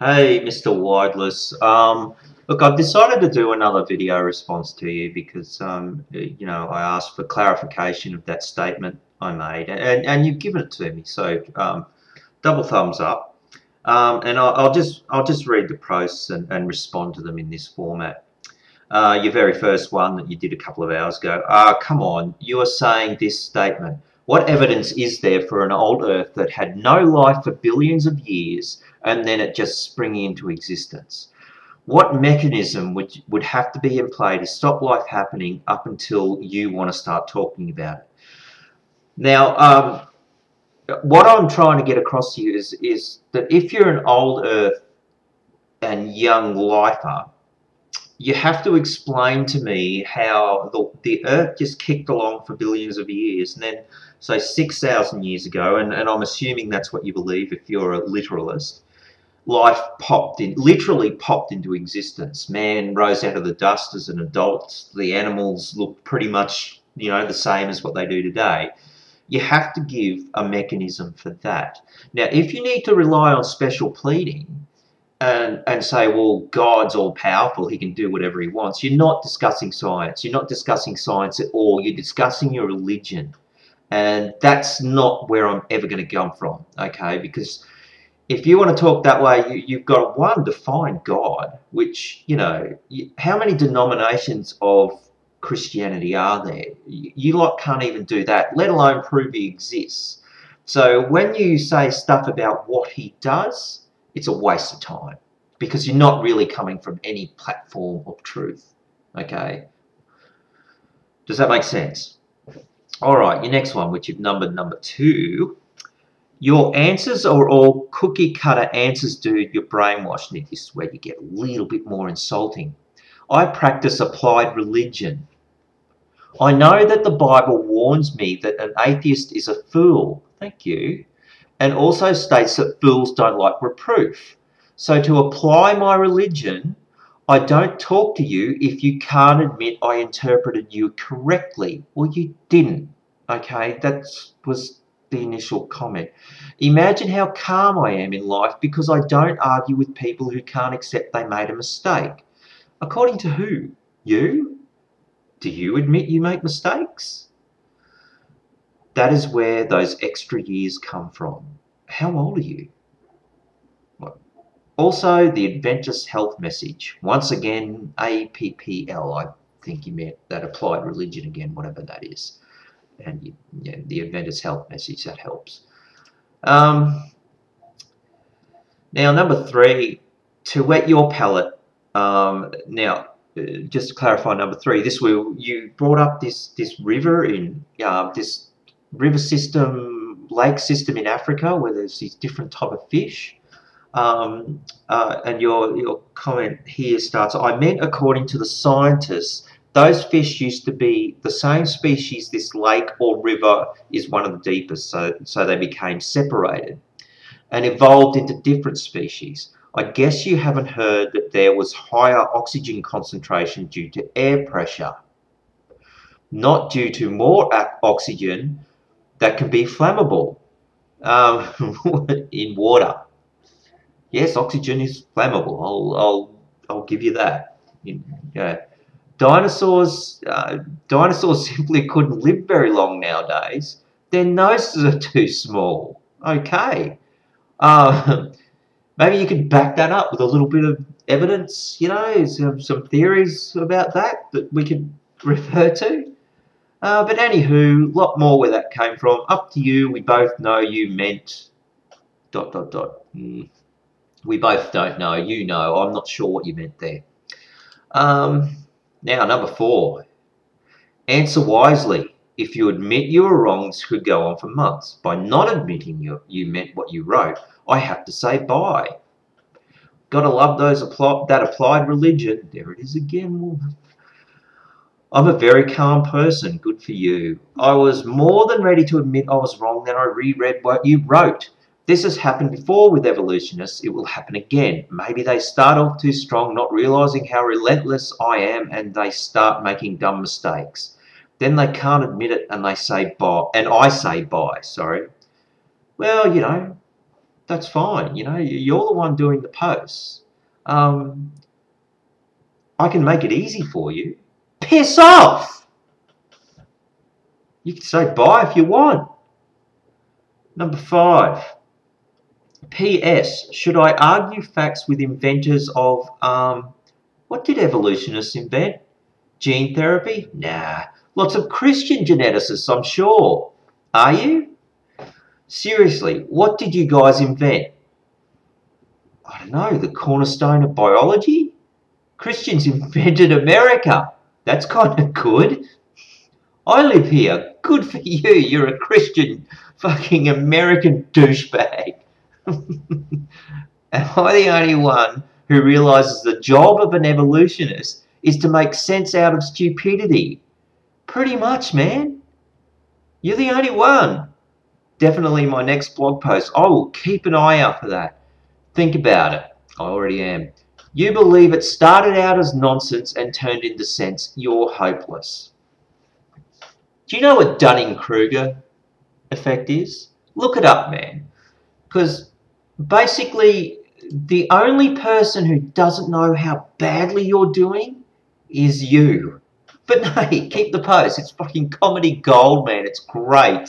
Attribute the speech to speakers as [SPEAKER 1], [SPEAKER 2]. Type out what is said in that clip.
[SPEAKER 1] Hey, Mr. Wireless. Look, I've decided to do another video response to you because, I asked for clarification of that statement I made, and you've given it to me. So, double thumbs up. And I'll just read the posts and respond to them in this format. Your very first one that you did a couple of hours ago. Come on, you are saying this statement. What evidence is there for an old Earth that had no life for billions of years and then it just springing into existence? What mechanism would have to be in play to stop life happening up until you want to start talking about it? Now, what I'm trying to get across to you is that if you're an old Earth and young lifer, you have to explain to me how the Earth just kicked along for billions of years, and then, say, 6,000 years ago, and I'm assuming that's what you believe if you're a literalist, life literally popped into existence. Man rose out of the dust as an adult. The animals looked pretty much, the same as what they do today. You have to give a mechanism for that. Now, if you need to rely on special pleading, and say, well, God's all-powerful, he can do whatever he wants. You're not discussing science. You're not discussing science at all. You're discussing your religion. And that's not where I'm ever going to come from, okay? Because if you want to talk that way, you've got, one, define God, which, how many denominations of Christianity are there? You lot can't even do that, let alone prove he exists. So when you say stuff about what he does, it's a waste of time because you're not really coming from any platform of truth, okay? Does that make sense? All right, your next one, which you've numbered number 2. Your answers are all cookie-cutter answers, dude. You're brainwashed. This is where you get a little bit more insulting. I practice applied religion. I know that the Bible warns me that an atheist is a fool. Thank you. And also states that fools don't like reproof. So to apply my religion, I don't talk to you if you can't admit I interpreted you correctly. Well, you didn't, okay? That was the initial comment. Imagine how calm I am in life because I don't argue with people who can't accept they made a mistake. According to who? You? Do you admit you make mistakes? That is where those extra years come from. How old are you? What? Also, the Adventist health message. Once again, APPL, I think you meant that applied religion again, whatever that is. And the Adventist health message, that helps. Now, number 3, to wet your palate. Just to clarify number 3, you brought up this river in this river system, lake system in Africa where there's these different type of fish. And your comment here starts, I meant according to the scientists, those fish used to be the same species. This lake or river is one of the deepest, so they became separated and evolved into different species. I guess you haven't heard that there was higher oxygen concentration due to air pressure, not due to more oxygen that can be flammable in water. Yes, oxygen is flammable. I'll give you that. Dinosaurs simply couldn't live very long nowadays. Their noses are too small. Okay. Maybe you could back that up with a little bit of evidence, some theories about that we could refer to. But anywho, a lot more where that came from. Up to you. We both know you meant ... We both don't know. You know. I'm not sure what you meant there. Now, number 4. Answer wisely. If you admit you were wrong, this could go on for months. By not admitting you meant what you wrote, I have to say bye. Gotta love that applied religion. There it is again. I'm a very calm person. Good for you. I was more than ready to admit I was wrong, then I reread what you wrote. This has happened before with evolutionists. It will happen again. Maybe they start off too strong, not realizing how relentless I am, and they start making dumb mistakes. Then they can't admit it and they say bye. And I say bye, sorry. Well, That's fine. You know, you're the one doing the posts. I can make it easy for you. Piss off! You can say bye if you want. Number 5. P.S. Should I argue facts with inventors of, what did evolutionists invent? Gene therapy? Nah. Lots of Christian geneticists, I'm sure. Are you? Seriously, what did you guys invent? I don't know, the cornerstone of biology? Christians invented America. That's kind of good. I live here. Good for you. You're a Christian fucking American douchebag. Am I the only one who realises the job of an evolutionist is to make sense out of stupidity? Pretty much, man. You're the only one. Definitely my next blog post. I will keep an eye out for that. Think about it. I already am. You believe it started out as nonsense and turned into sense. You're hopeless. Do you know what Dunning-Kruger effect is? Look it up, man. Because basically, the only person who doesn't know how badly you're doing is you. But no, keep the post. It's fucking comedy gold, man. It's great.